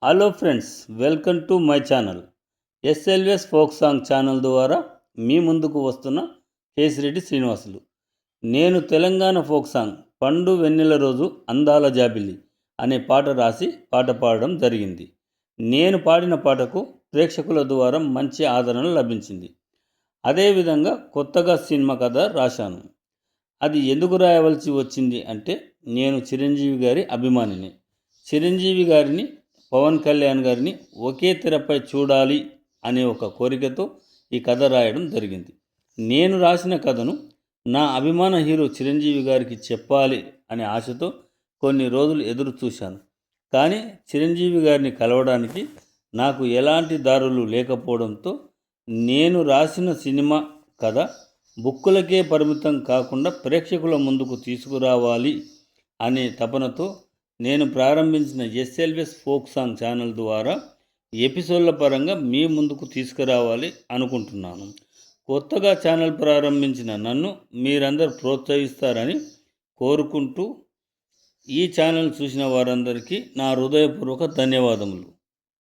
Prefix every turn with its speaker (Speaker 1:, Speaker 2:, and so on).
Speaker 1: Hello friends, welcome to my channel. SLVS folk song channel ద్వారా మీ ముందుకు వస్తున్న కేసిరెడ్డి శ్రీనివాసులు. నేను తెలంగాణ ఫోక్ సాంగ్ పండు వెన్నెల రోజు అందాల జాబిల్లి అనే పాట రాసి పాట పాడడం జరిగింది. నేను పాడిన పాటకు ప్రేక్షకుల ద్వారా మంచి ఆదరణ లభించింది. అదేవిధంగా కొత్తగా సినిమా కథ రాశాను. అది ఎందుకు రాయవలసి వచ్చింది అంటే, నేను చిరంజీవి గారి అభిమానిని. చిరంజీవి గారిని, పవన్ కళ్యాణ్ గారిని ఒకే తెరపై చూడాలి అనే ఒక కోరికతో ఈ కథ రాయడం జరిగింది. నేను రాసిన కథను నా అభిమాన హీరో చిరంజీవి గారికి చెప్పాలి అనే ఆశతో కొన్ని రోజులు ఎదురు చూశాను. కానీ చిరంజీవి గారిని కలవడానికి నాకు ఎలాంటి దారులు లేకపోవడంతో నేను రాసిన సినిమా కథ బుక్కులకే పరిమితం కాకుండా ప్రేక్షకుల ముందుకు తీసుకురావాలి అనే తపనతో నేను ప్రారంభించిన ఎస్ఎల్విఎస్ ఫోక్ సాంగ్ ఛానల్ ద్వారా ఎపిసోడ్ల పరంగా మీ ముందుకు తీసుకురావాలి అనుకుంటున్నాను. కొత్తగా ఛానల్ ప్రారంభించిన నన్ను మీరందరూ ప్రోత్సహిస్తారని కోరుకుంటూ ఈ ఛానల్ చూసిన వారందరికీ నా హృదయపూర్వక ధన్యవాదములు.